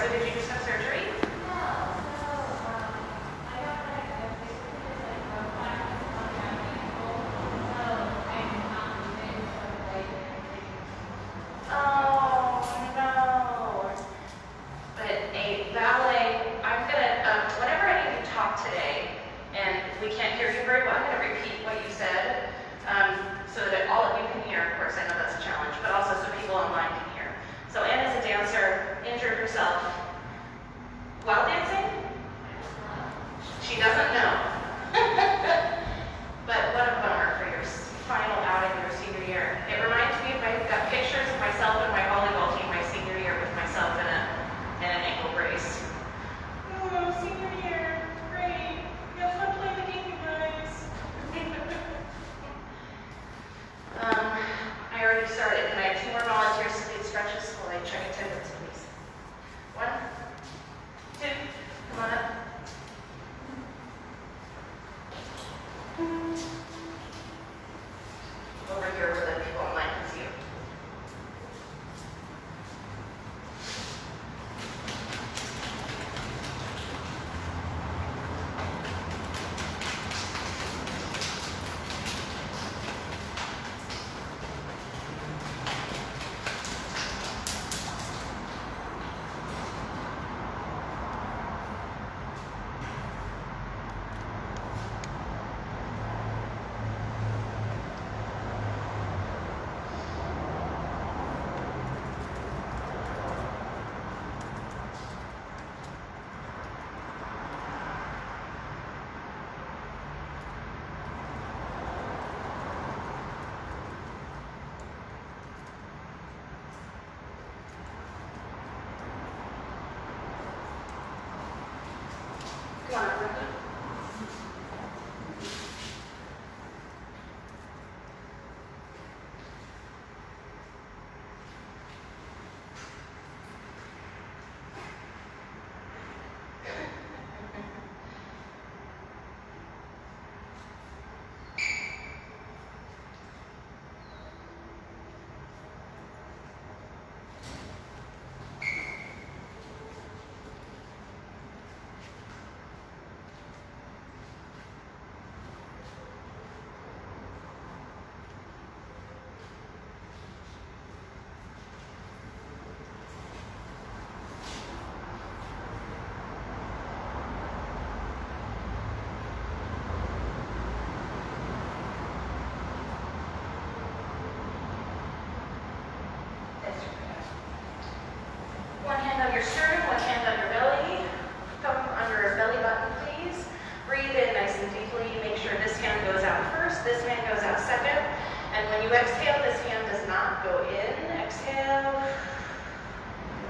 so did you just have surgery? Oh, no. But a ballet, I'm gonna, whenever I need to talk today, and we can't hear you very well, I'm gonna repeat what you said, so that all of you can hear. Of course, I know that's a challenge, but also so people online can hear. So Anne is a dancer, injured herself while dancing? She doesn't know. But what a bummer for your final outing your senior year. It reminds me of I've got pictures of myself and my volleyball team my senior year with myself in an ankle brace. Oh, senior year, great. You have fun playing the game, you guys. I already started. Can I have 2 more volunteers to lead stretches while I check attendance, please? 1, 2, come on up. Over here where the people online can see you. Come on, Ricky. One hand on your sternum, one hand on your belly. Thumb under your belly button, please. Breathe in nice and deeply. Make sure this hand goes out first, this hand goes out second. And when you exhale, this hand does not go in. Exhale.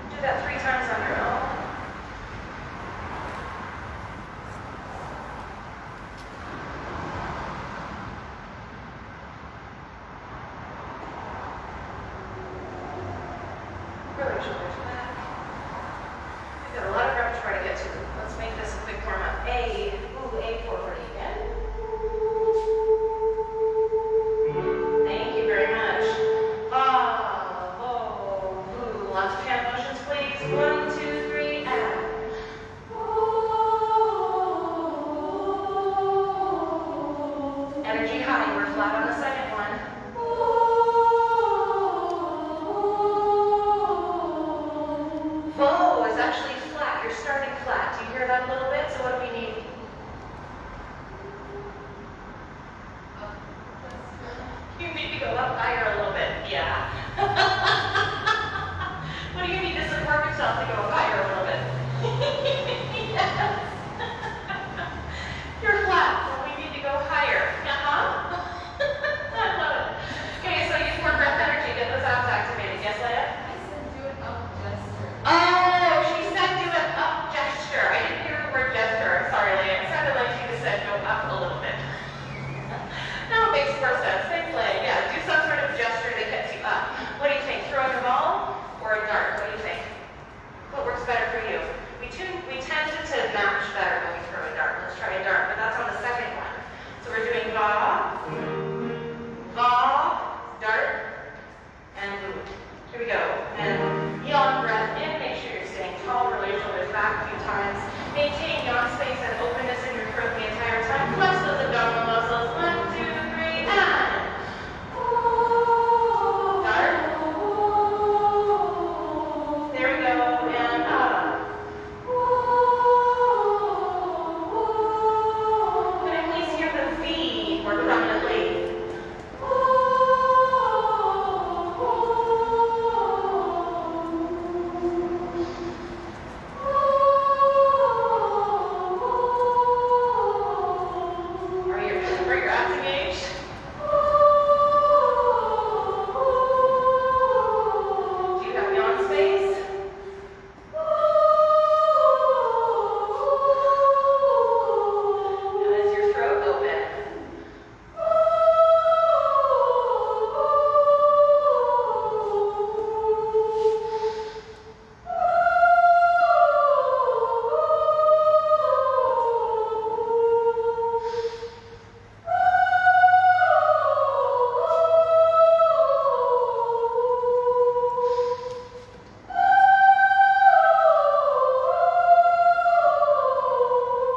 Do that 3 times on your own. Really shoulders back. We've got a lot of repertoire to get to. Let's make this a quick warm up. A forward again. Thank you very much. Lots of hand motions, please. 1, 2, 3, and. Energy high. We're flat on the second one. Bow is actually flat. You're starting flat. Do you hear that a little bit? So what do we need? You need to go up higher a little bit. Yeah. What do you need to support yourself to go up higher a little bit? Yes. You're flat. Well, we need to go higher. I love it. Okay, so use more breath energy. Get those abs activated. Yes, Leia? Oh, she said do an up gesture. I didn't hear the word gesture. I'm sorry, Leia. It sounded like she just said go up a little bit. No, it makes more sense. Same play. Yeah, do some sort of gesture that gets you up. What do you think? Throwing a ball or a dart? What do you think? What we're Maintain yawn space and openness in your throat the entire time. Flex those abdominal muscles. 1, 2, 3, and. Got her? There we go, and up. Can I please hear the V more prominently? Are your abs engaged? Do you have yawn space? Now is your throat open?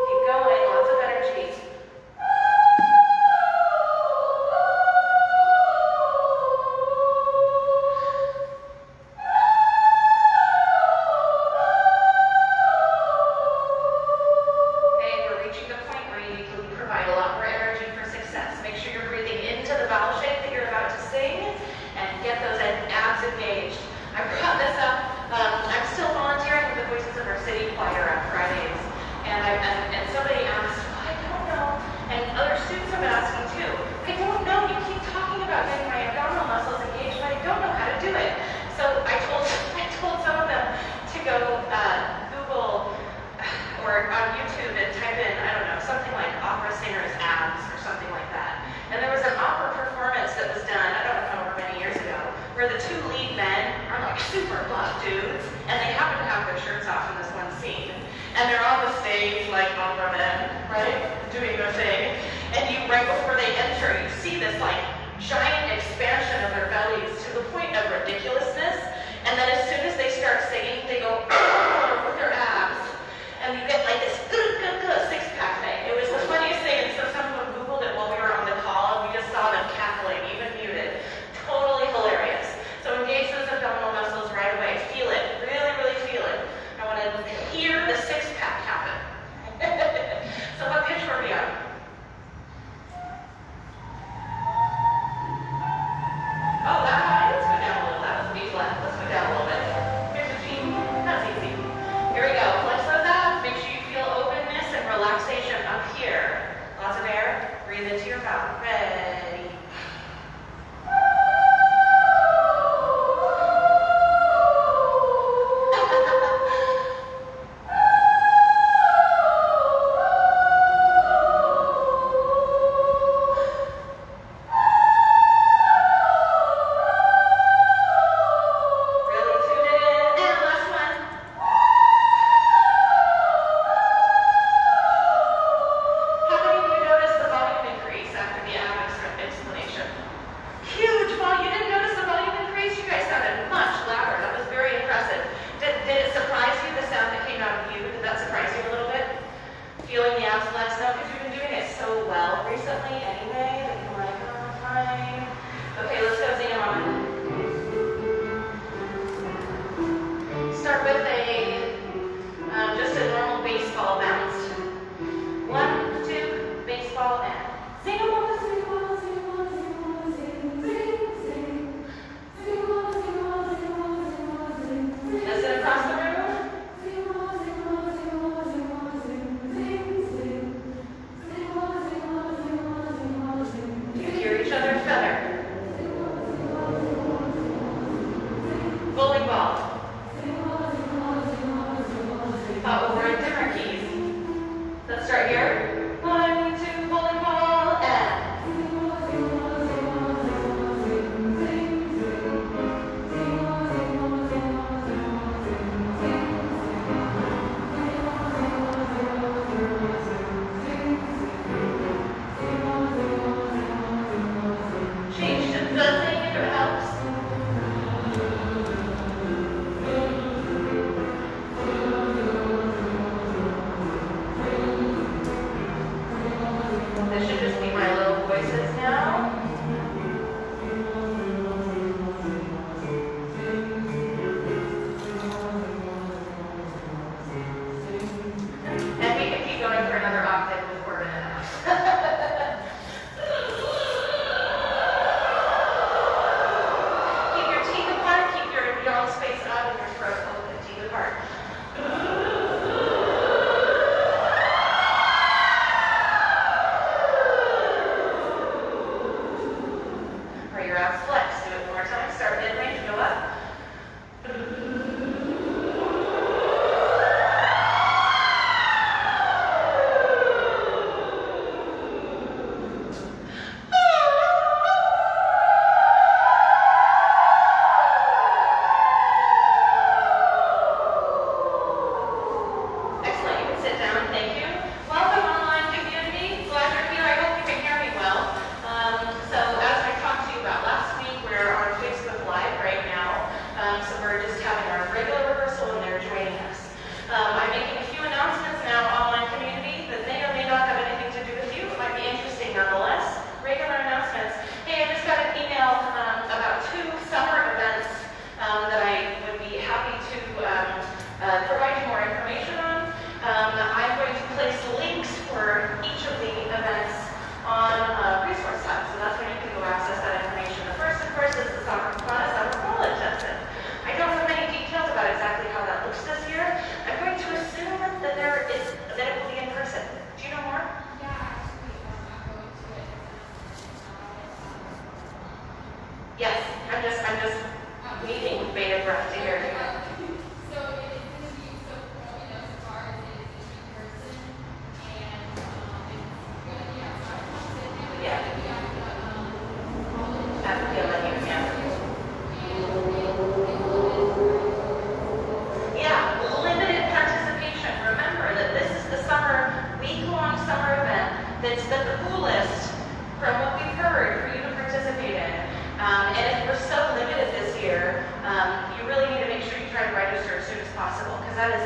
Keep going, lots of energy. Okay, we're reaching the point where you can provide a lot more energy for success. Make sure you're breathing into the vowel shape that you're about to sing and get those abs engaged. I brought this up. I'm still volunteering with the Voices of Our City choir on Fridays. And somebody asked, well, I don't know. And other students have been asking too. I don't know. You keep talking about getting my abdominal muscles engaged, but I don't know how to do it. So I told some of them to go Google or on YouTube and type in, I don't know, something like opera singer's abs or something like that. And there was an opera performance that was done, I don't know however many years ago, where the two lead men are like super buff dudes, and they happen to have their shirts off in this one scene. And they're on the stage like opera men, right, doing their thing. And you, right before they enter, you see this like giant expansion of their bellies to the point of ridiculousness. And then as soon as they start singing, they go with their abs. And you get like this six-pack thing. It was the funniest thing, and so someone Googled it while we were on the call, and we just saw them cackling, even muted. Totally hilarious. So engage those abdominal muscles right away. Feel it. Really, really feel it. I want to hear the six-pack.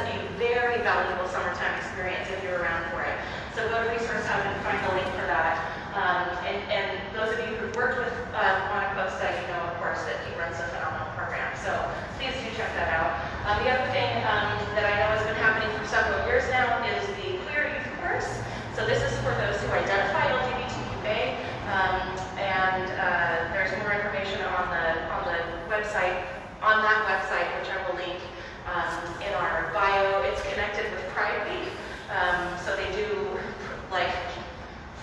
a very valuable summertime experience if you're around for it. So go to Resource Hub and find the link for that. And those of you who've worked with Juan Acosta, you know, of course, that he runs a phenomenal program. So please do check that out. The other thing that I know has been happening for several years now is the Queer Youth Course. So this is for those who identify LGBTQA, and there's more information on the website, on that website, which I will link in our bio. It's connected with Pride Week, so they do like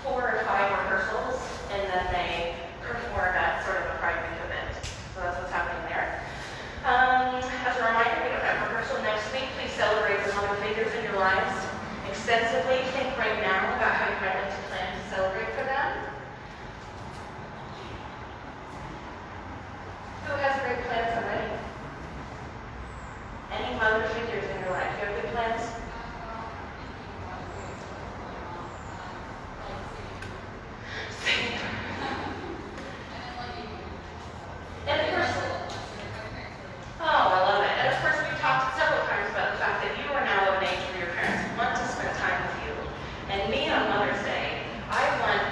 4 or 5 rehearsals, and then they perform at sort of a Pride Week event. So that's what's happening there. As a reminder, we don't have rehearsal next week. Please celebrate the mother figures in your lives extensively. Think right now about how you might like to plan to celebrate for them. Who has great plans already? Any mother figures in your life? Do you have good plans? And of course, oh, I love it. And of course, we've talked several times about the fact that you are now of an age where your parents want to spend time with you. And me on Mother's Day, I want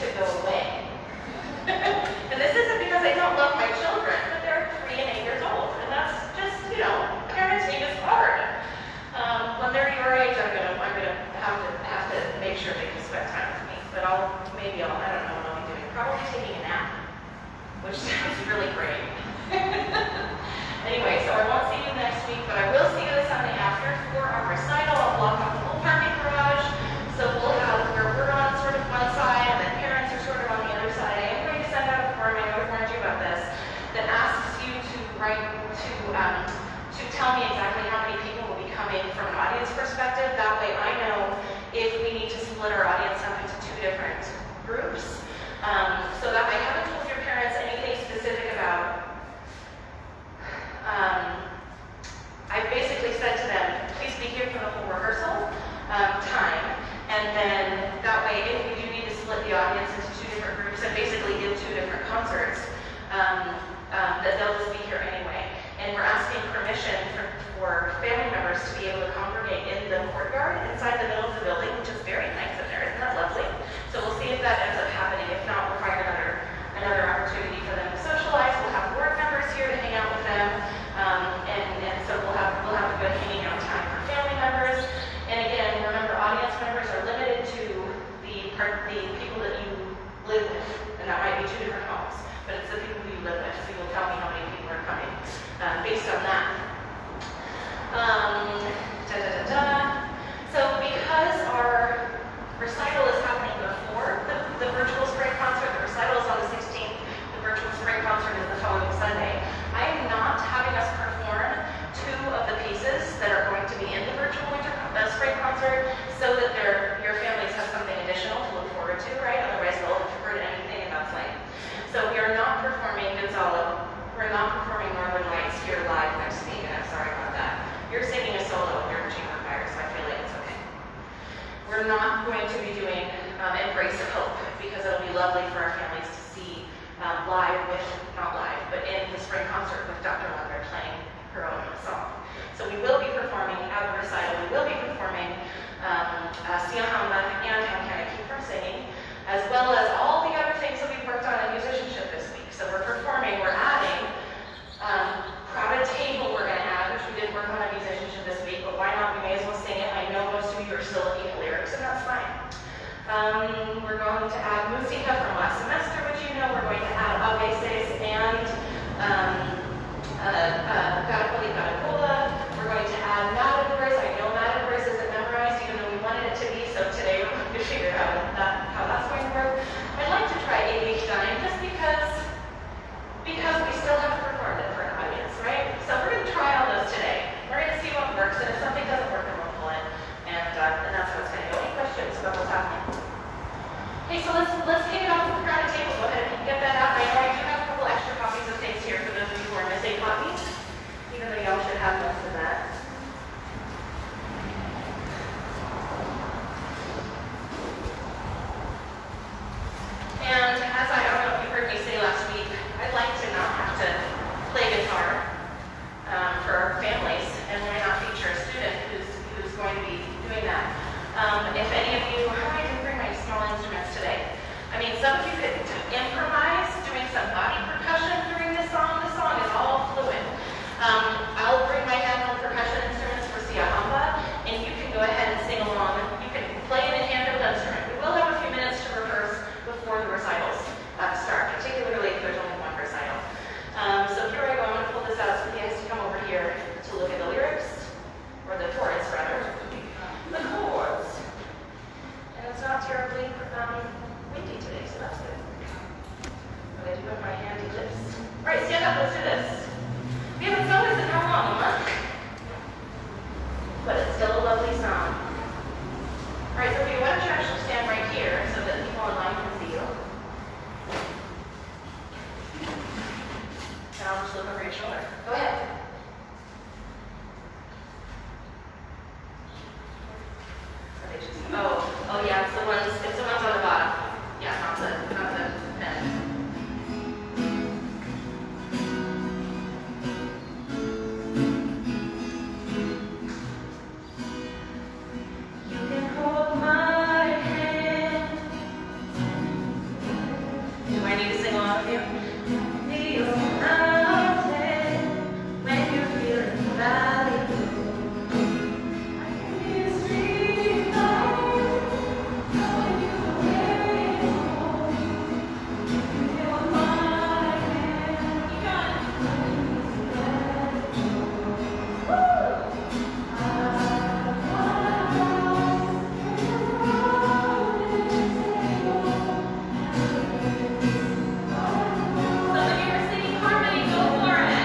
to go away. And this isn't because I don't love my children, but they're 3 and 8 years old. And that's just, you know, parenting is hard. When they're your age, I'm gonna have to make sure they can spend time with me. But I don't know what I'll be doing. Probably taking a nap, which sounds really great. Anyway, so I won't see you next week, but I will see you the Sunday after for our recital. I'll block off the whole parking garage. So we'll have where we're on sort of one side, and then parents are sort of on the other side. I am going to send out a form, I know I've warned you about this, that asks you to write to tell me exactly how many people will be coming from an audience perspective. That way I know if we need to split our audience up into 2 different groups. So that I haven't told your parents anything specific about. I basically said to them, please be here for the whole rehearsal time, and then that way if we do need to split the audience into 2 different groups and basically give 2 different concerts, that they'll just be here anyway. And we're asking permission for family members to be able to congregate in the courtyard inside the middle of the building, which is very nice in there. Isn't that lovely? So we'll see if that ends up happening. If not, we'll find another opportunity for them to socialize. We'll have board members here to hang out with them, and so we'll have a good hanging out time for family members. And again, remember, audience members are limited to the people that you live with, and that might be 2 different homes, but it's the people who you live with. So you'll tell me how many people are coming based on that. So because our recital is happening before the virtual spring concert, the recital is on the 16th, the virtual spring concert is the following Sunday, I am not having us perform 2 of the pieces that are going to be in the virtual spring concert so that your families have something additional to look forward to, right? Otherwise they'll have heard anything and that's lame. So we are not performing Gonzalo. We're not performing Northern Lights here live next week, and I'm sorry about that. You're singing a solo here in Chamber Choir, so I feel like it's okay. We're not going to be doing Embrace of Hope, because it'll be lovely for our families to see live with, not live, but in the spring concert with Dr. Lunder playing her own song. So we will be performing at the recital. We will be performing Siahamba and How Can I Keep From Singing, as well as all the other things that we've worked on in musicianship this week. So we're adding crowded table we're going to add, which we didn't work on in musicianship this week, but why not? We may as well sing it. I know most of you are still looking at lyrics, and that's fine. We're going to add Musika from last semester, which you know. We're going to add A Veces and Caracoli Caracola. We're going to add Matadors. I know Matadors isn't memorized, even though we wanted it to be, so today we're going to figure out how that's going to work. I'd like to try Ewig Stein, just because we still have to perform it for an audience, right? So we're going to try all those today. We're going to see what works, and if something doesn't work, then we'll pull it. And that's how it's going to go. Any questions about what's happening? Okay, so let's kick it off with the crowded table. Go ahead and get that out. I know I do have a couple extra copies of things here for those of you who are missing copies, even though y'all should have most of that. but it's still a lovely sound. All right, Sophia, why don't you actually stand right here so that people online can see you? And I'll just look over your shoulder. Go ahead. Oh yeah, it's the ones on the bottom. Yeah, not the pen. You can hold my hand. Do I need to sing along with you? Feel mountain when you're feeling the valley. I can hear a stream calling you away home. You can hold my hand. You got it. Woo! Some of you are singing harmony. Go for it.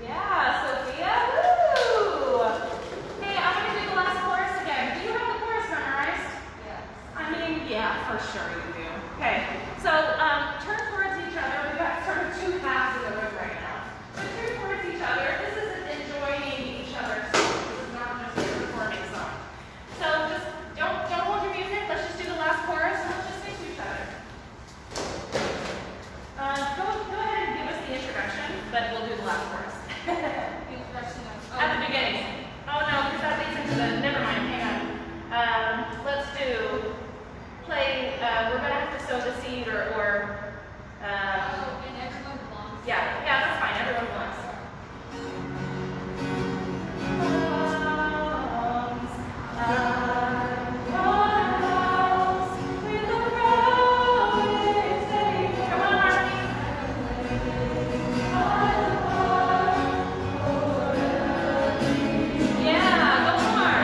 Yeah, Sophia. Woo! Hey, I'm going to do the last chorus again. Do you have the chorus memorized? Yes. I mean, yeah, for sure you do. Okay, so turn towards each other. We've got sort of two halves of the room right now. So turn towards each other. This isn't enjoying each other's song. This is not just a performing song. So just don't hold your music. Let's just do the last chorus and let's just sing to each other. Go ahead and give us the introduction, but we'll do the last chorus. At the beginning. Oh no, because that leads into the. Never mind. Hang on. Let's do. Play. We're gonna have to sow the seed or. And everyone belongs. Yeah. That's fine. Everyone belongs. Come on, Harmony. Yeah, go more.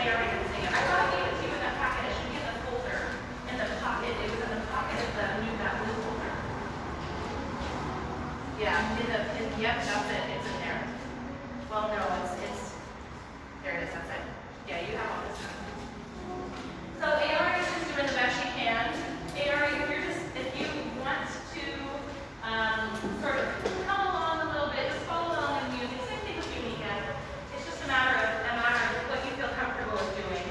they already didn't see it. I thought I gave it to you in that packet. It should be in the folder, in the pocket. It was in the pocket of the new that blue folder. Yeah, yep, that's it. It's in there. Well, no, there it is. That's it. Yeah, you have all this stuff. So AR is just doing the best she can. AR, if you want to sort of come along a little bit, just follow along in the music. Same thing with Unica. It's just a matter of what you feel comfortable with doing.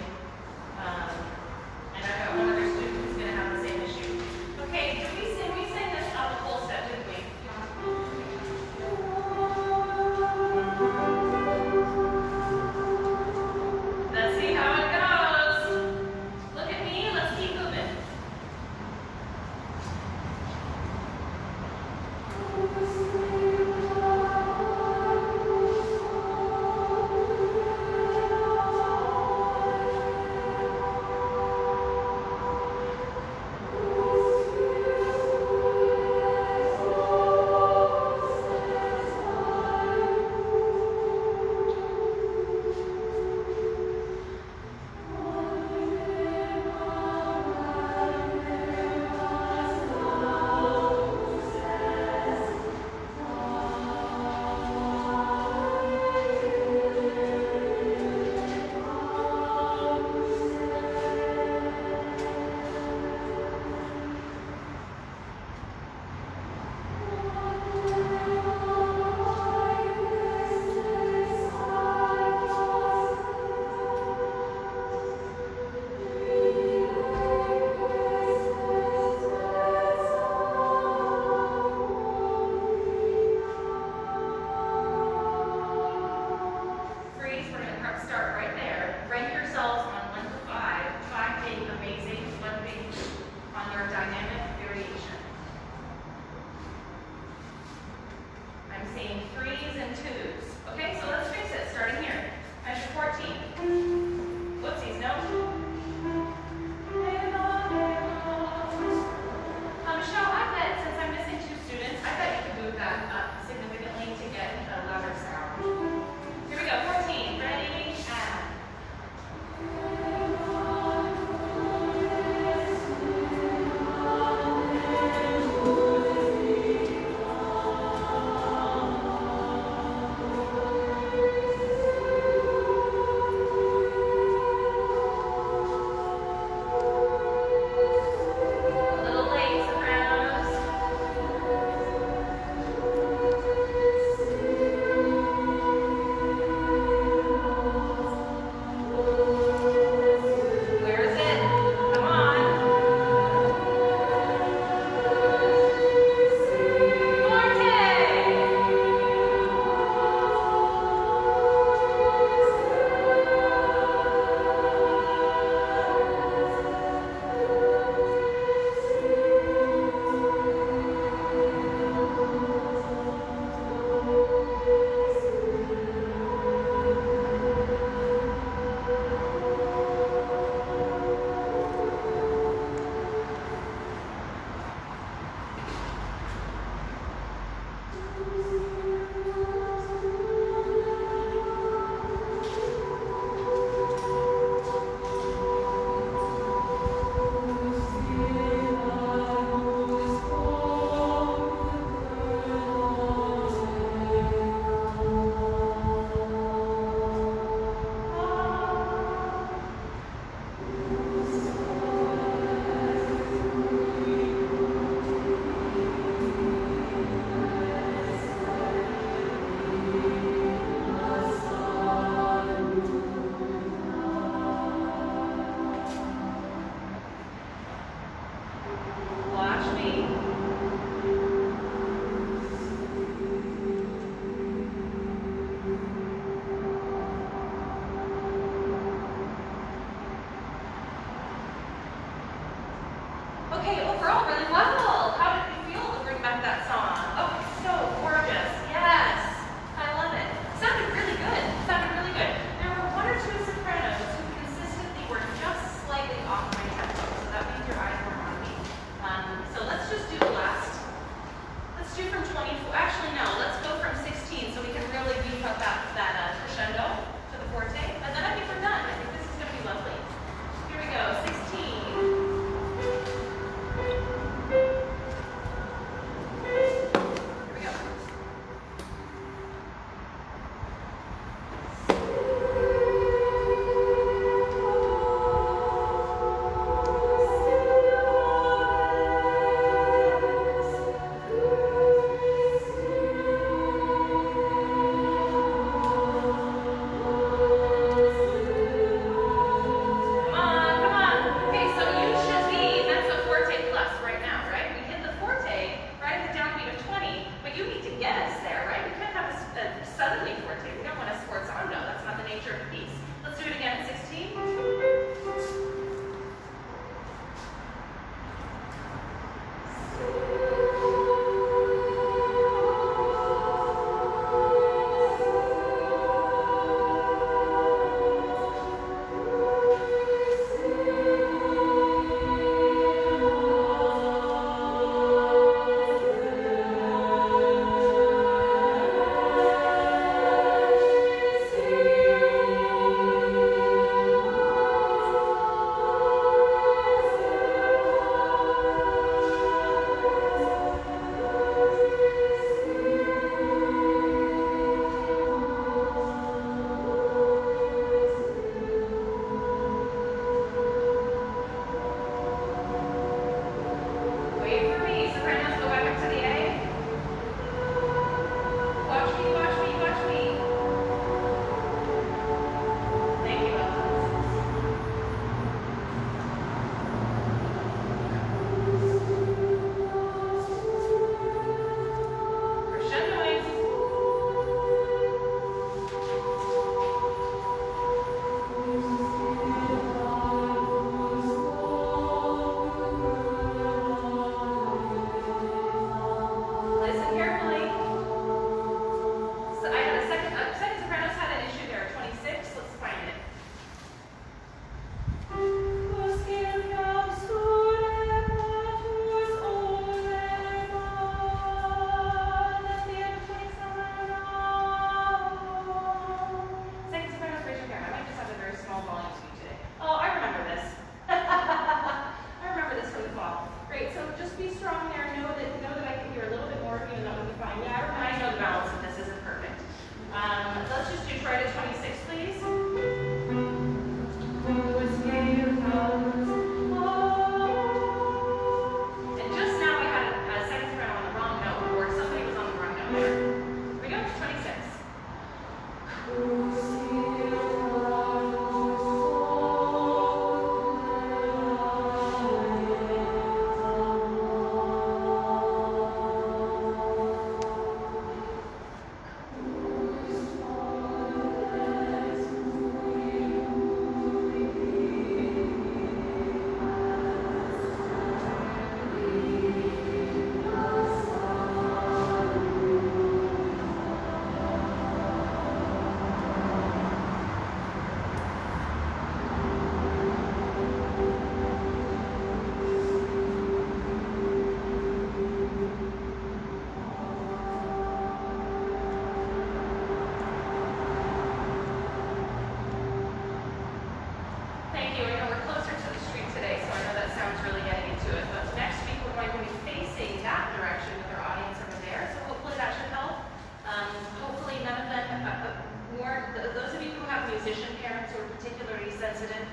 are particularly sensitive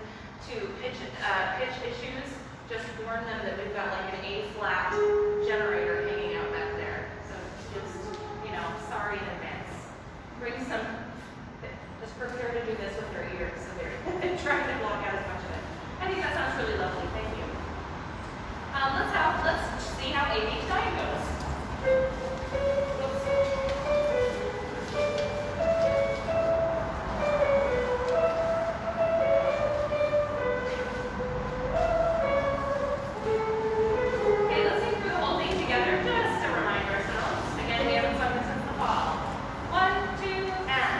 to pitch issues, just warn them that we've got like an A-flat generator hanging out back there. So just, sorry in advance. Bring some, just prepare to do this with your ears so they're trying to block out as much of it. I think that sounds really lovely. Thank you. Let's see how AB's diet goes. Okay, let's sing through the whole thing together just to remind ourselves. Again, we haven't sung this since the fall. 1, 2, and.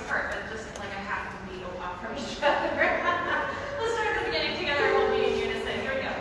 apart, but just like a half a beat off from each other. Let's start at the beginning together, we'll be in unison. Here we go.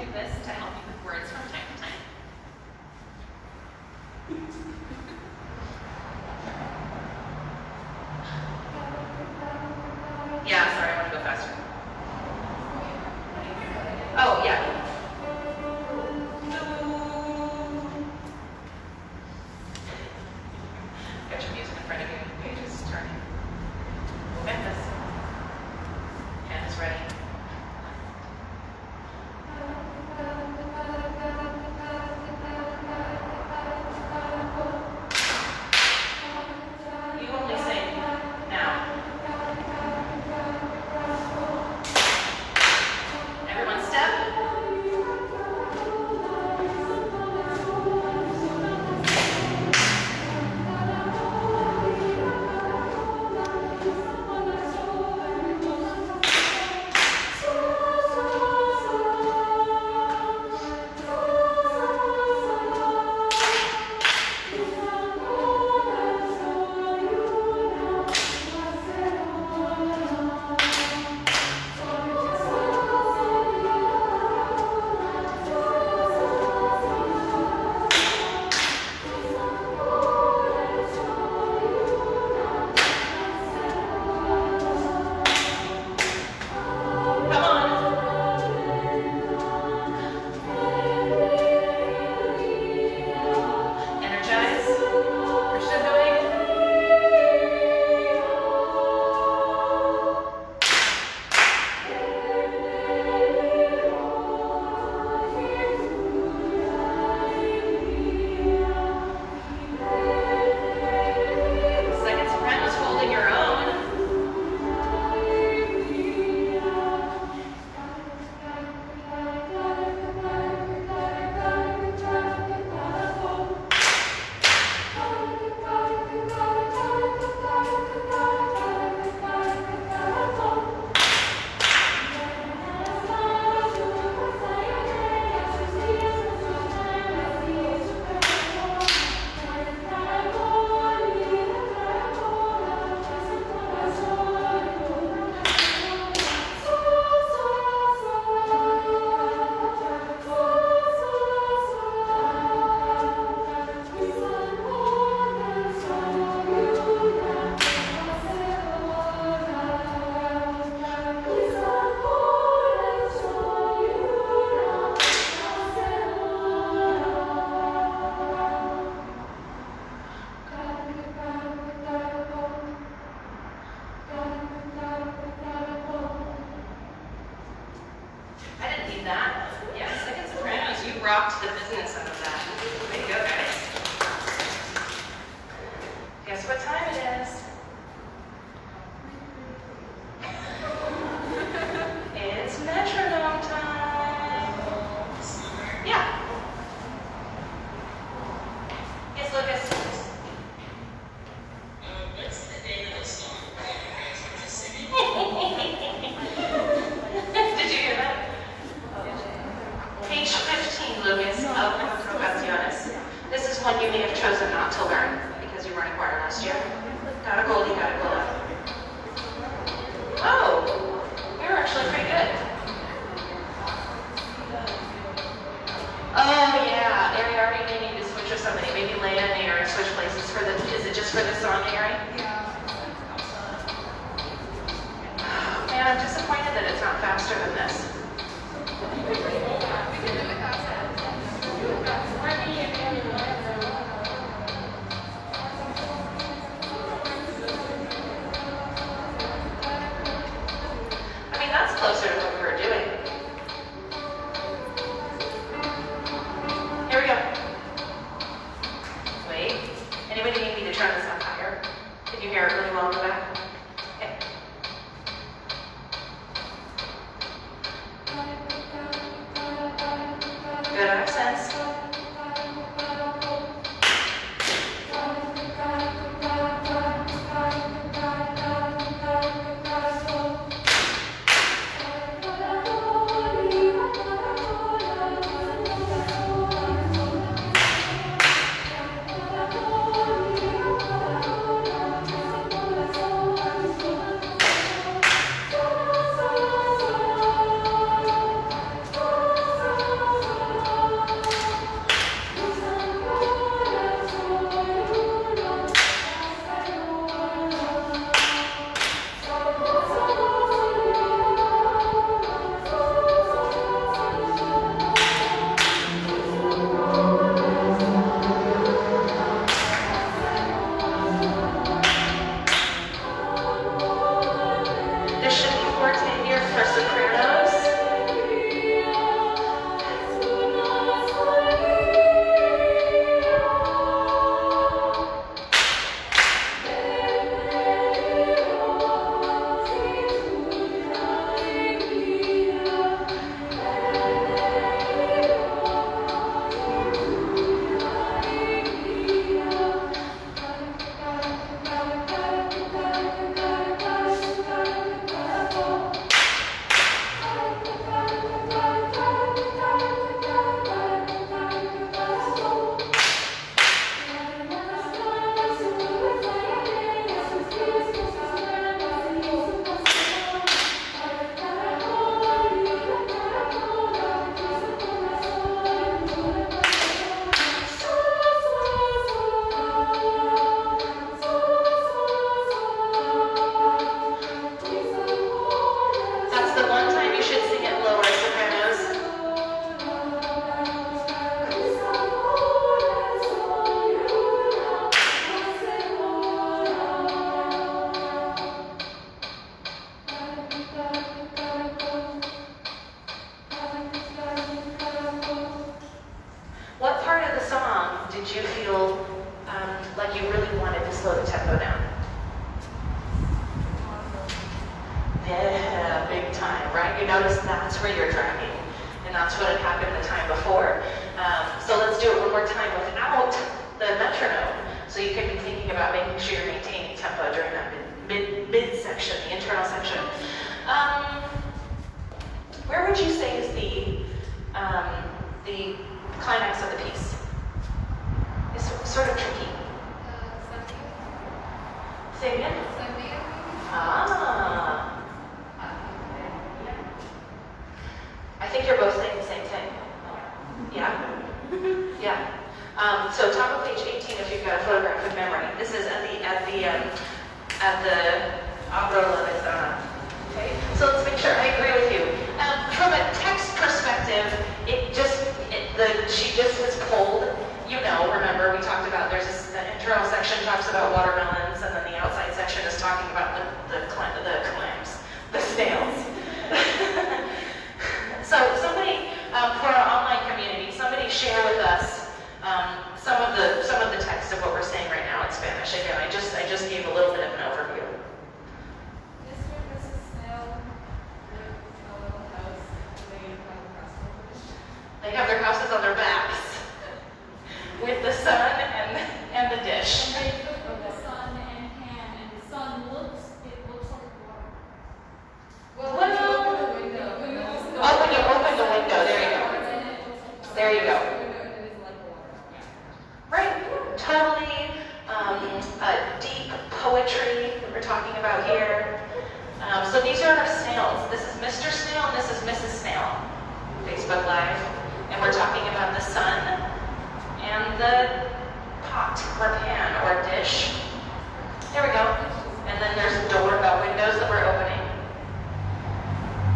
do this to help you with words from time to time. Yeah, sorry, I want to go faster. Oh, yeah. Got your music in front of you. Pages turning. Memphis. Pen is ready. You only sing now. Everyone step. Come on. Energize. We're still going. Second soprano's holding your own. I didn't need that. Yeah, second sopranos, you rocked the business out of that. Way to go, guys. Guess what time it is? It's metronome time. Yeah. Yes, Lucas. What's the name of the song you guys are singing? Did you hear that? Page 15, Lucas, of Provocaciones. This is one you may have chosen not to learn because you weren't in choir last year. Got a gold, you got a gold. Oh, you're actually pretty good. Oh yeah, Ari already may need to switch with somebody. Maybe Leia and Ari switch places for the, is it just for this song, Ari? Man, I'm disappointed that it's not faster than this. I mean, that's closer to what we were doing. Here we go. Wait. Anybody need me to turn this up higher? Can you hear it really well in the back? Okay. Good accents. did you feel like you really wanted to slow the tempo down? Yeah, big time, right? You notice that's where you're dragging, and that's what had happened the time before. So let's do it one more time without the metronome. So you could be thinking about making sure you're maintaining tempo during that mid section, the internal section. Where would you say is the climax of the piece? It's sort of tricky. Say again? Ah. I think you're both saying the same thing. Yeah? Yeah. So top of page 18, if you've got a photographic memory, this is at the Opera La Mezzana. Okay? So let's make sure I agree with you. From a text perspective, she just was pulled. You know, remember we talked about the internal section talks about watermelons, and then the outside section is talking about the clams, the snails. So somebody, for our online community, somebody share with us some of the text of what we're saying right now in Spanish. Again, I just gave a little bit of an overview. Mr. and Mrs. Snail live in a little house. They have their houses on their backs with the sun and the dish. And they look at the sun and pan, and the sun looks like water. Well, when you open the window. When you open the window, there you go. There you go. Right, totally deep poetry that we're talking about here. So these are our snails. This is Mr. Snail and this is Mrs. Snail. Facebook Live. And we're talking about the sun and the pot or pan or dish. There we go. And then there's windows that we're opening.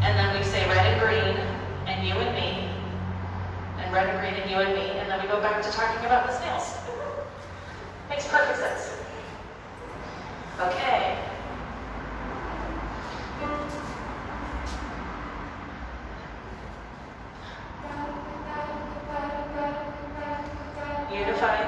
And then we say red and green and you and me. And red and green and you and me. And then we go back to talking about the snails. Makes perfect sense. Okay. Unified.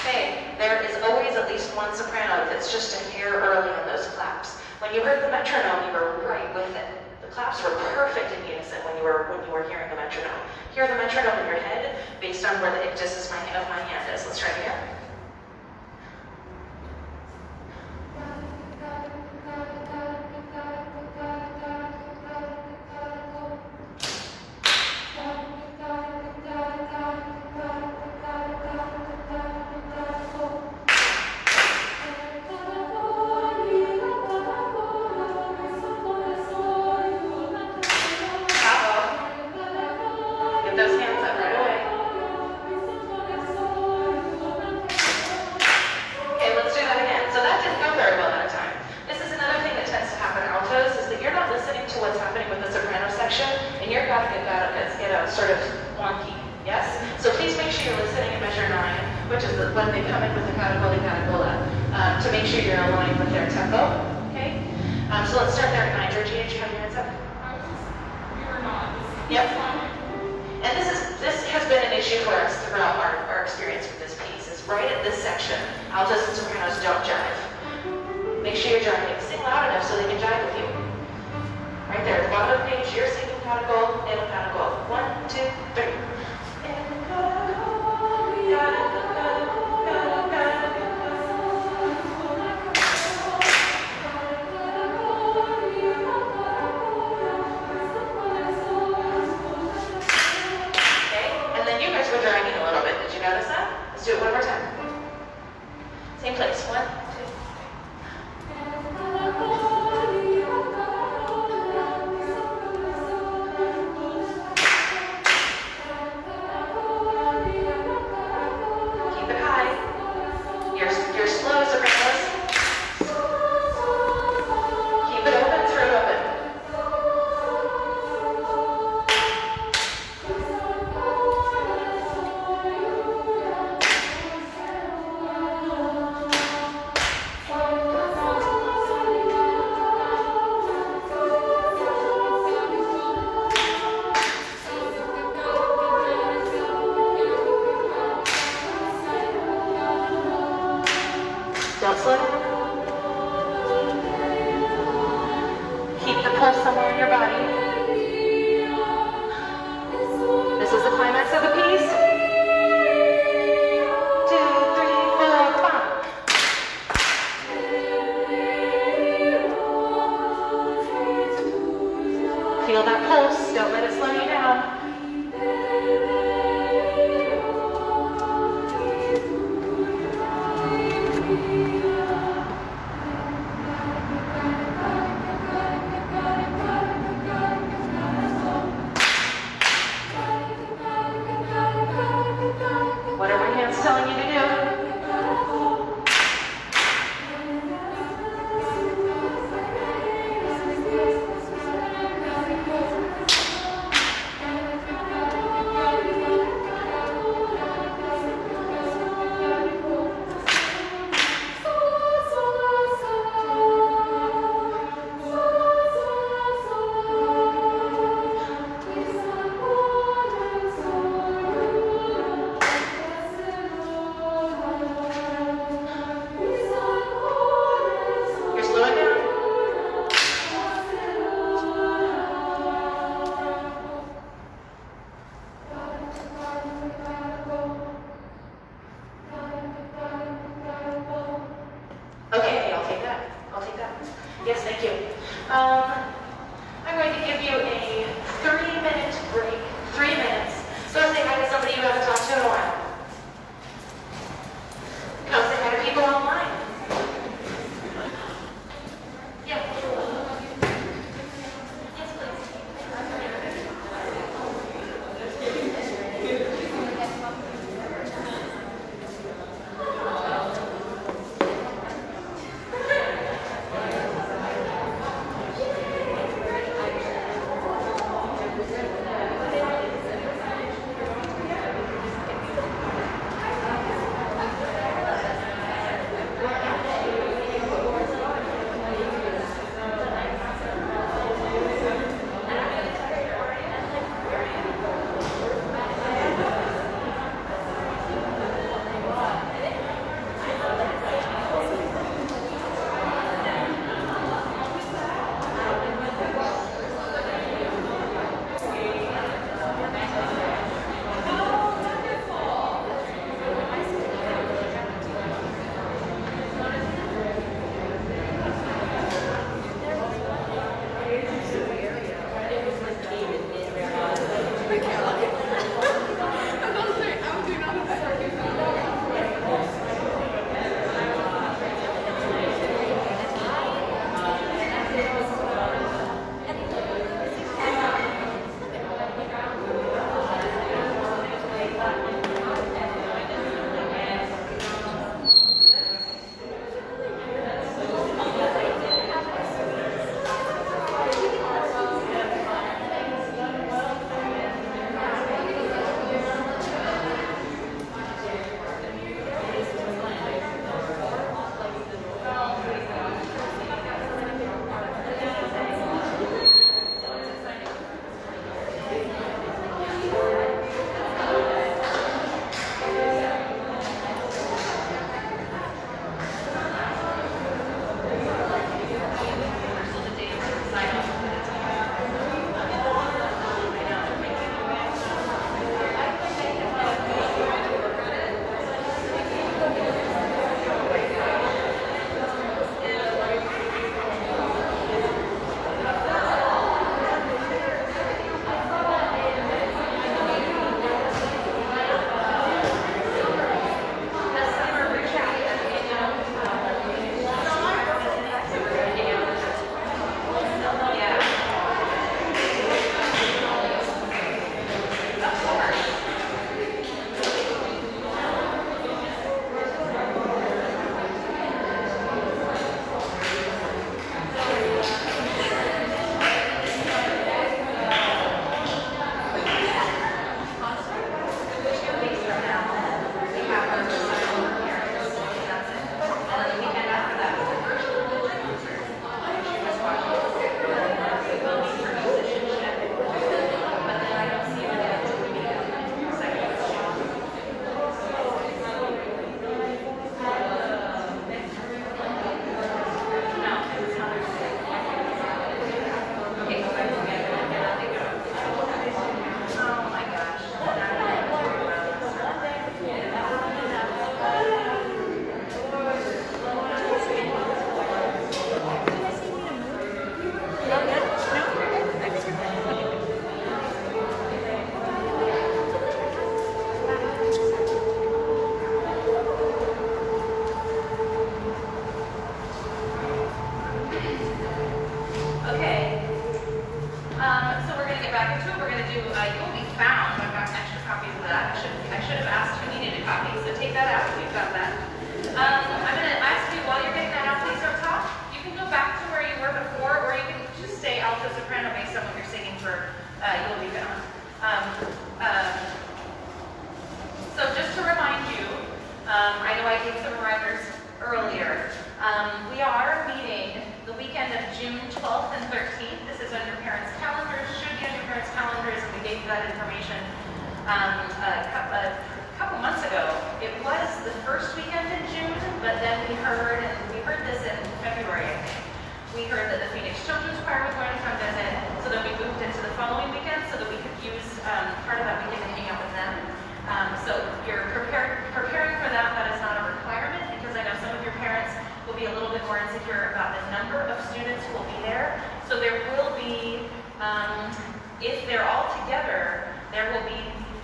Okay, there is always at least one soprano that's just a hair early on those claps. When you heard the metronome, you were right with it. The claps were perfect in unison when you were hearing the metronome. Hear the metronome in your head based on where the ictus of my hand is. Let's try it again. Get those hands up right away. Okay, let's do that again. So that didn't go very well at a time. This is another thing that tends to happen in altos, is that you're not listening to what's happening with the soprano section, and your got to get sort of wonky. Yes? So please make sure you're listening in measure 9, which is when they come in with the catacola, to make sure you're aligned with their tempo. Okay? So let's start there at 9. Georgie, did you have your hands up? We were not. Yep. And this has been an issue for us throughout our experience with this piece, is right at this section, altos and sopranos don't jive. Make sure you're jiving. Sing loud enough so they can jive with you. Right there, bottom of the page, you're singing catacola, and catacola. 1, 2, 3. Dragging a little bit. Did you notice that? Let's do it one more time. Same place. 1, 2, 3. the pulse somewhere in your body. This is the climax of the piece. 2, 3, 4, 5. Feel that pulse, don't let it slow you down. Whatever your hand's telling you to do. You're slowing down. Okay, I'll take that. I'll take that. Yes, thank you. I'm going to give you a 3-minute break. 3 minutes. Go say hi to somebody you haven't talked to in a while. Go say hi to people online. Yeah. Yes, please. You Will Be Found. I've got extra copies of that. I should have asked who needed a copy, so take that out. We've got that. I'm going to ask you, while you're getting that out, please don't talk. You can go back to where you were before, or you can just stay alto soprano based on what you're singing for You Will Be Found. So just to remind you, I know I gave some reminders earlier. We are meeting the weekend of June 12th and 13th. This is on your parents' calendars, should be on your parents' calendars, and we gave you that information a couple months ago. It was the first weekend in June, but then we heard this in February, I think. We heard that the Phoenix Children's Choir was going to come visit, so then we moved into the following weekend so that we could use part of that weekend to hang out with them. So you're preparing for that. That is not a requirement, because I know some of your parents will be a little bit more insecure about the number of students who will be there. So there will be, if they're all together, there will be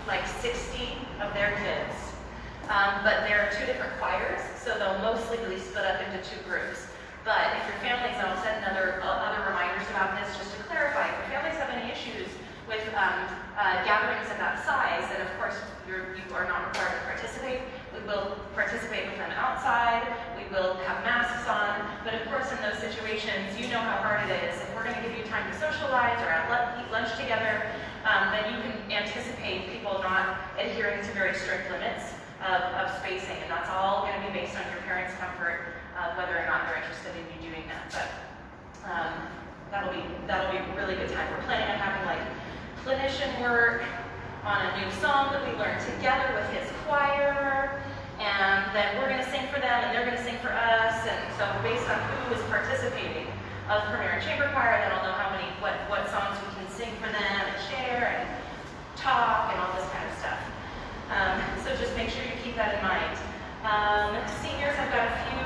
like 60 of their kids. But there are two different choirs, so they'll mostly be split up into two groups. But if your families, and I'll send other reminders about this just to clarify, if your families have any issues with gatherings of that size, then of course you are not required to participate. We will participate with them outside. We will have masks on. But of course, in those situations, you know how hard it is. If we're going to give you time to socialize or eat lunch together, then you can anticipate people not adhering to very strict limits of spacing, and that's all going to be based on your parents' comfort, whether or not they're interested in you doing that. But that'll be a really good time. We're planning on having like clinician work on a new song that we learned together with his choir, and then we're going to sing for them and they're going to sing for us. And so based on who is participating of Premier and Chamber Choir, then I'll know what songs we can sing for them and share and talk and all this kind of stuff. So just make sure you keep that in mind. Seniors, I've got a few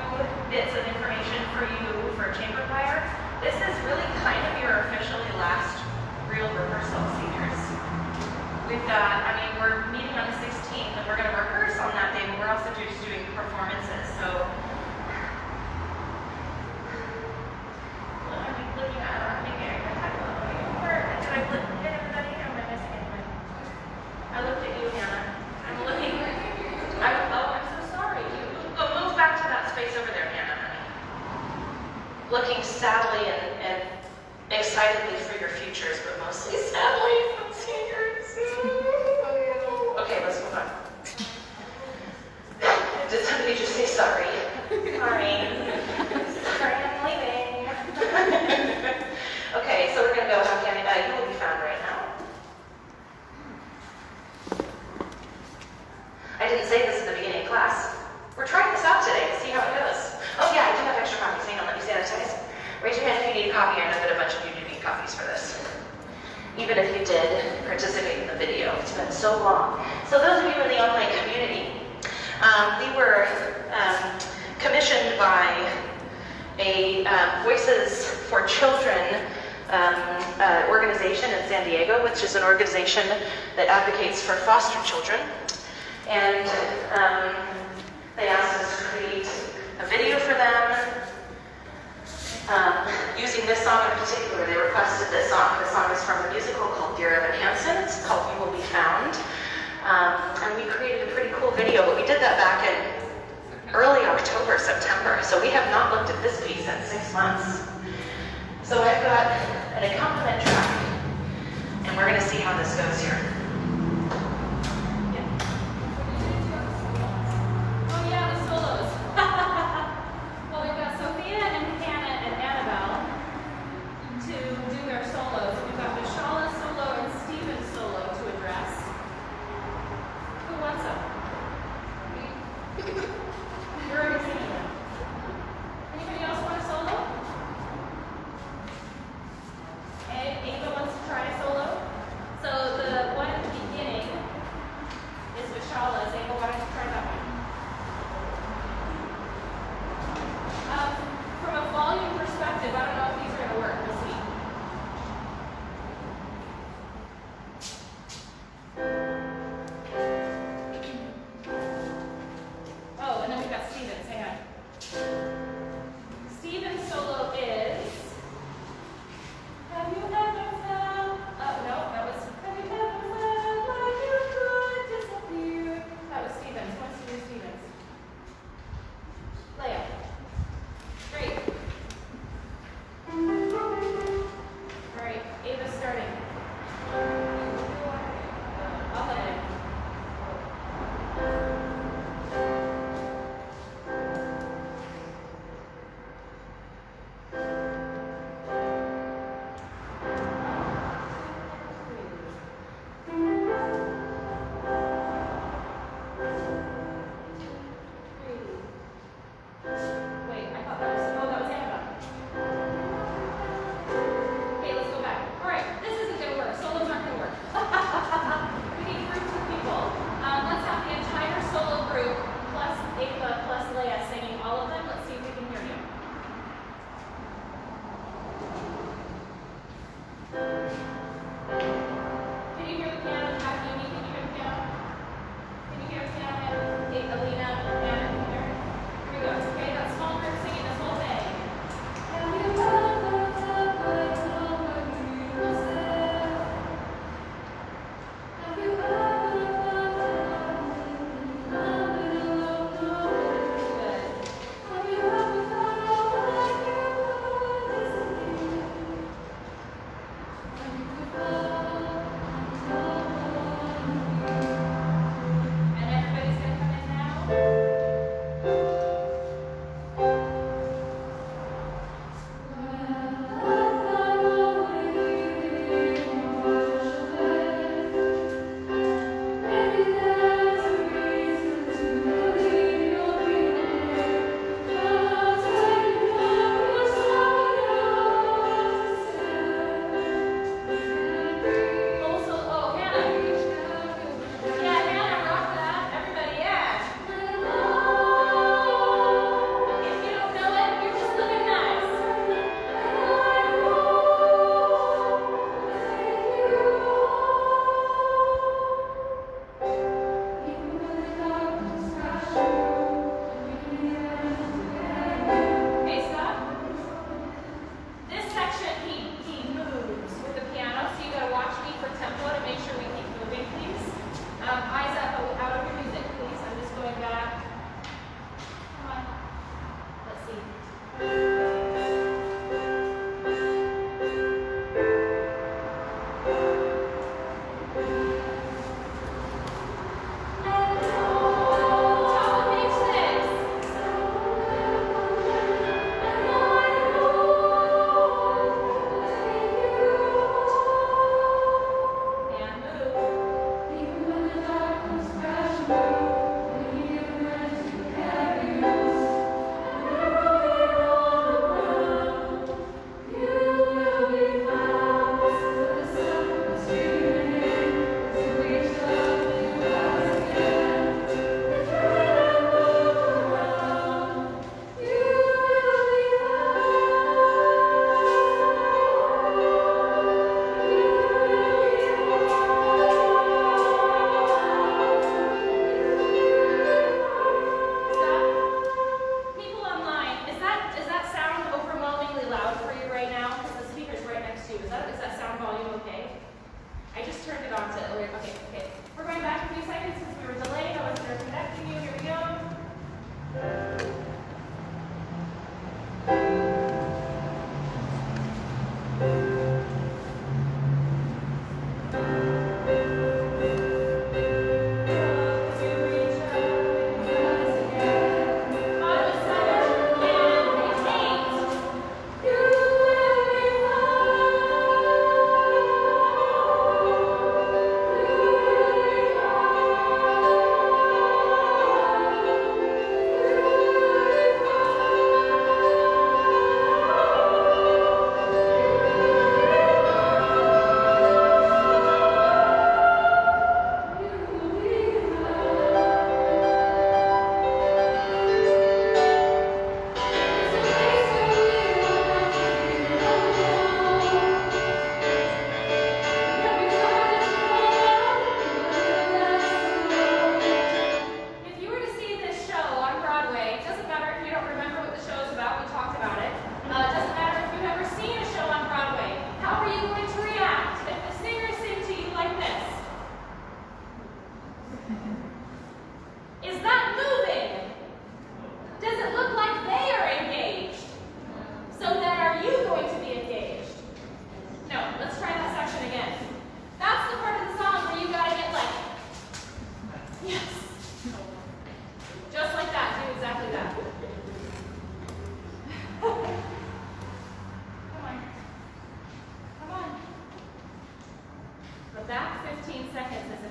bits of information for you for Chamber Choir. This is really kind of your officially last real rehearsal, seniors. We're meeting on the 16th, and we're going to rehearse on that day, but we're also just doing performances. So, I looked at you, Hannah. I'm so sorry. Move back to that space over there, Hannah. Looking sadly and excitedly for your futures, but mostly sadly for seniors. Okay, let's move on. Did somebody just say sorry? Sorry. Sorry, I'm leaving. Okay, so we're going to go have You Will Be Found right now. I didn't say this at the beginning of class. We're trying this out today to see how it goes. Oh yeah, I do have extra copies. Hang on, let me sanitize. Raise your hand if you need a copy. I know that a bunch of you do need copies for this. Even if you did participate in the video. It's been so long. So those of you in the online community, we were commissioned by a Voices for Children organization in San Diego, which is an organization that advocates for foster children. And they asked us to create a video for them. Using this song in particular, they requested this song. The song is from a musical called Dear Evan Hansen. It's called You Will Be Found. And we created a pretty cool video, but we did that back in early October, September. So we have not looked at this piece in 6 months. So I've got an accompaniment track, and we're going to see how this goes here. Ava wants to try a solo. So the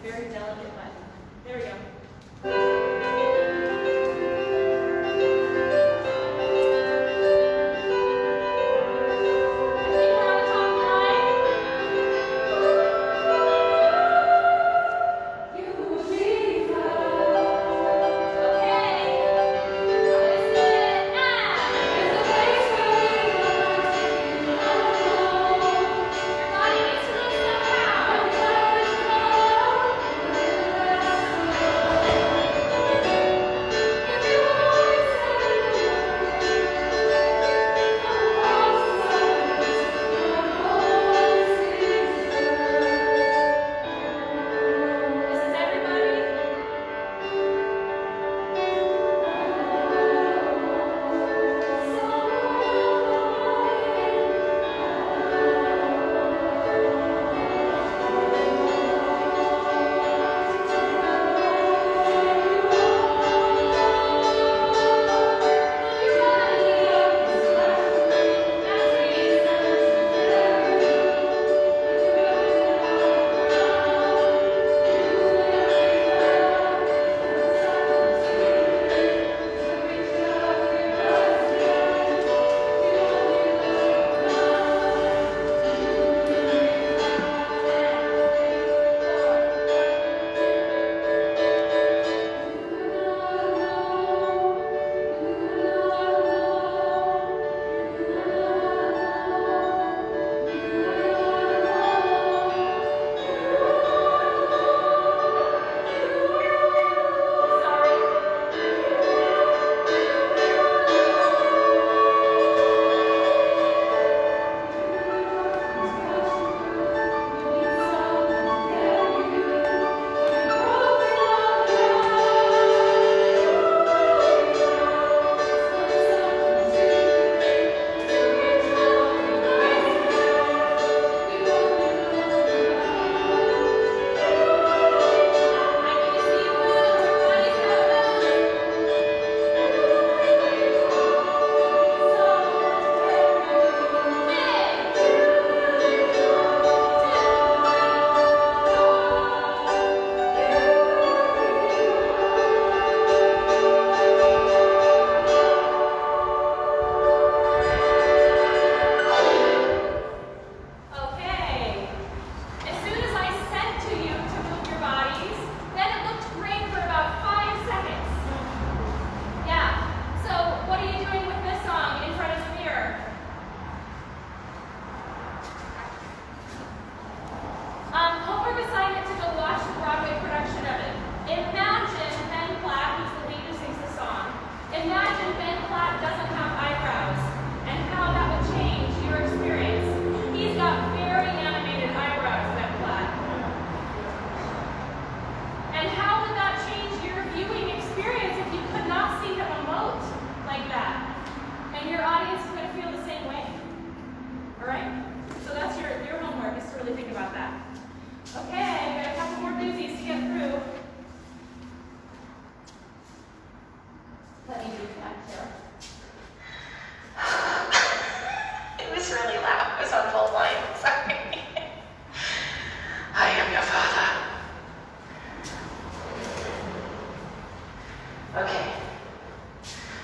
very delicate button. There we go.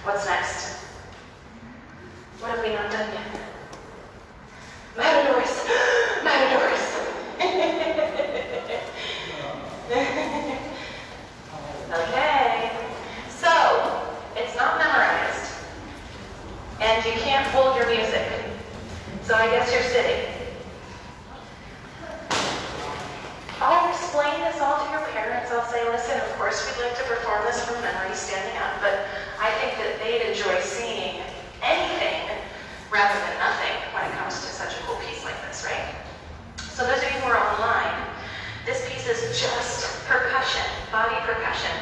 What's next? What have we not done yet? Matadors! Matadors! Okay. So, it's not memorized. And you can't hold your music. So I guess you're sitting. I'll explain this all to your parents. I'll say, listen, of course we'd like to perform this from memory standing up, but I think that they'd enjoy seeing anything rather than nothing when it comes to such a cool piece like this, right? So those of you who are online, this piece is just percussion, body percussion.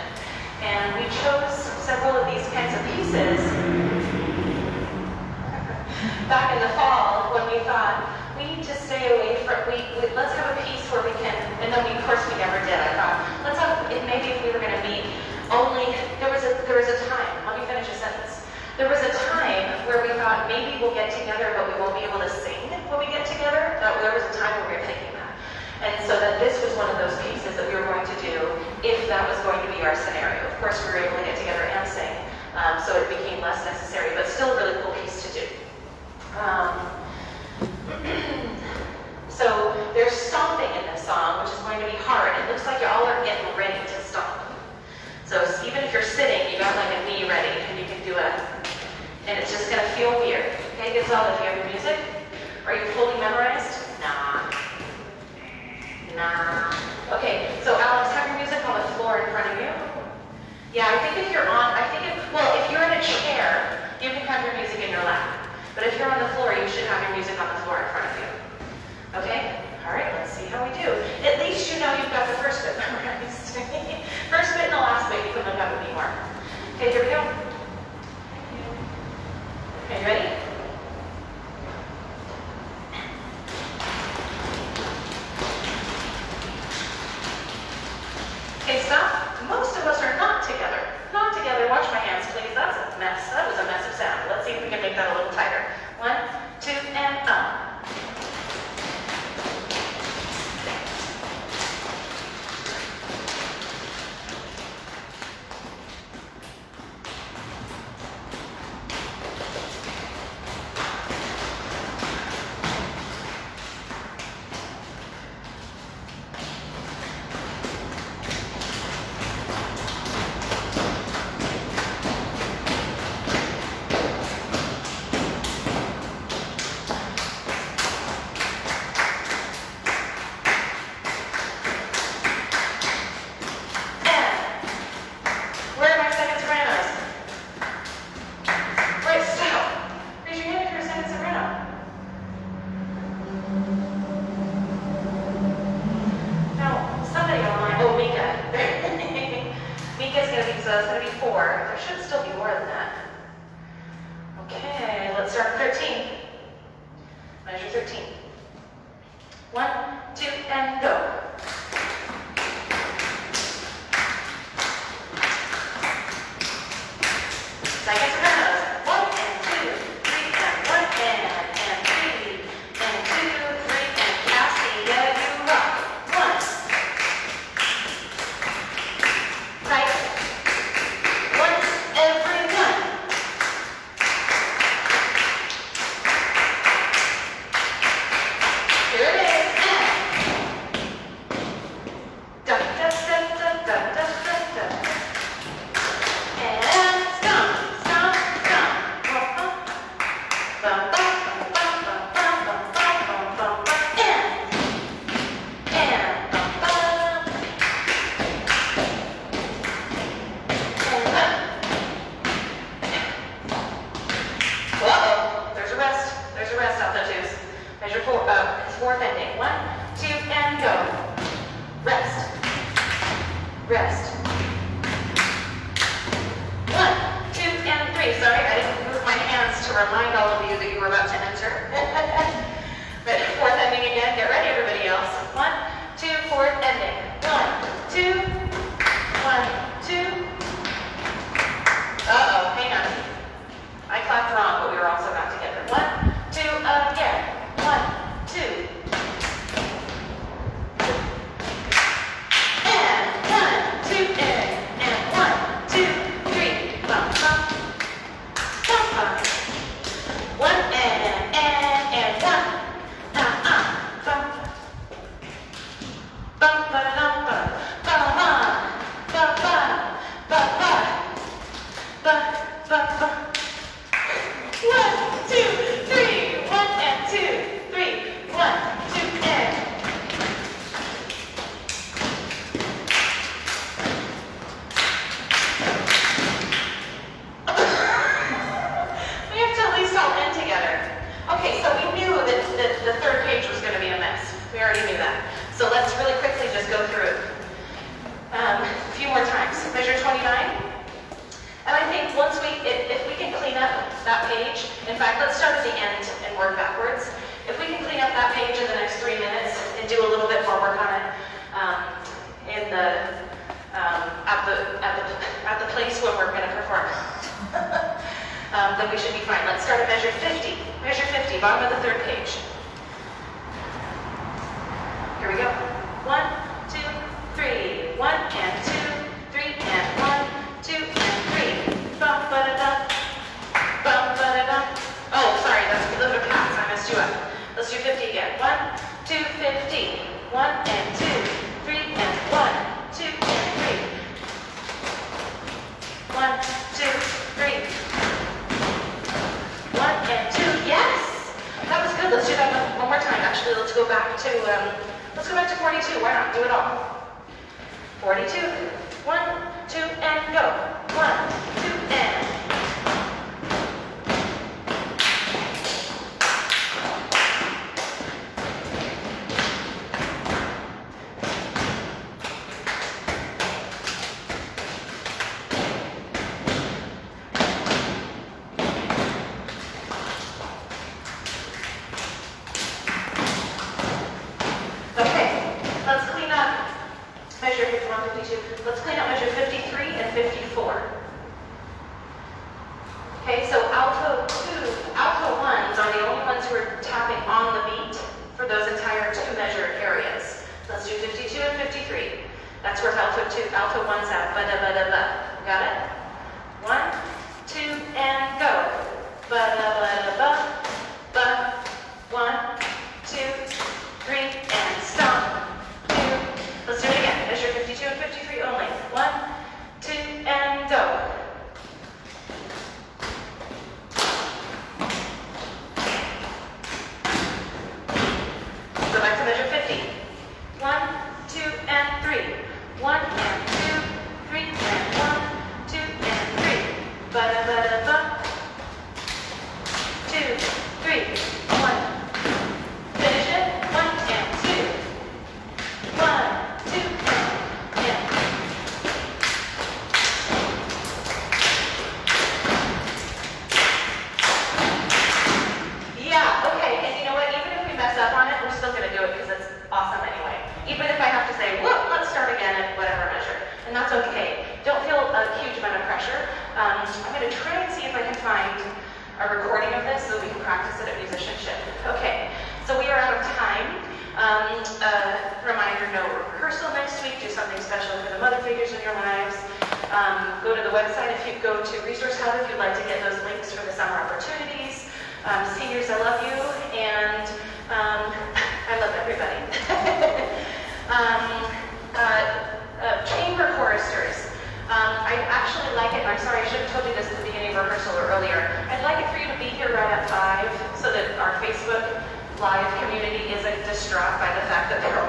And we chose several of these kinds of pieces back in the fall when we thought, we need to stay away from, let's have a piece where we can, and then of course we never did. I thought, let's have, maybe if we were going to meet only, there was a time, let me finish a sentence. There was a time where we thought maybe we'll get together, but we won't be able to sing when we get together. There was a time where we were thinking that. And so that this was one of those pieces that we were going to do if that was going to be our scenario. Of course, we were able to get together and sing, so it became less necessary, but still a really cool piece to do. So there's stomping in this song, which is going to be hard. It looks like you all are getting ready to stomp. So even if you're sitting, you got like a knee ready, and you can do and it's just going to feel weird. Okay, Gonzalo, if you have your music, are you fully memorized? Nah. Okay, so Alex, have your music on the floor in front of you. Yeah, I think if you're if you're in a chair, you can have your music in your lap. But if you're on the floor, you should have your music on the floor in front of you. Okay? All right, let's see how we do. At least you know you've got the first bit memorized. First bit and the last bit, you can look up with me more. Okay, here we go. Okay, you ready? Okay, stop. Most of us are not together. Not together. Watch my hands, please. That's a mess. That was a mess of sound. Let's see if we can make that a little tighter. 1, 2, and up. Then we should be fine. Let's start at measure 50. Measure 50, bottom of the third page. Here we we go. 1, 2, 3. 1 and 2, 3 and 1, 2 and 3. Bum ba da da. Bum ba da da. Oh, sorry, that's a little bit of pass. I messed you up. Let's do 50 again. 1, 2, 50. 1 and 2, 3 and 1, 2 and 3. 1, 2, 3. 1 and 2. Yes! That was good. Let's do that one more time. Actually, let's go back to 42. Why not? Do it all. 42. 1, 2, and go. 1, 2, and. Okay, let's clean up measure 51, 52. Let's clean up measure 53 and 54. Okay, so alto 1s are the only ones who are tapping on the beat for those entire 2 measure areas. Let's do 52 and 53. That's where alto 1's at. Ba da ba da ba. Got it? 1, 2, and go. Ba da ba da ba. Ba. 1, 2, 3, and stop. 2. Let's do it again. Measure 52 and 53 only. 1, 2, and go. Go back to measure 50. 1, 2, and 3. 1 and 2, 3 and 1, 2 and 3. Ba da ba da ba. 2, 3, 1. Finish it. 1 and 2. 1, 2, and. Yeah, okay, and you know what? Even if we mess up on it, we're still gonna do it because it's awesome anyway. Even if I have to say, whoop, let's start again at whatever measure. And that's okay. Don't feel a huge amount of pressure. I'm gonna try and see if I can find a recording of this so we can practice it at musicianship. Okay, so we are out of time. Reminder, no rehearsal next week. Do something special for the mother figures in your lives. Go to the website if you go to Resource Hub if you'd like to get those links for the summer opportunities. Seniors, I love you, and I love everybody. Chamber choristers. I actually like it, and I'm sorry I should have told you this at the beginning of rehearsal or earlier. I'd like it for you to be here right at 5 so that our Facebook Live community isn't distraught by the fact that they're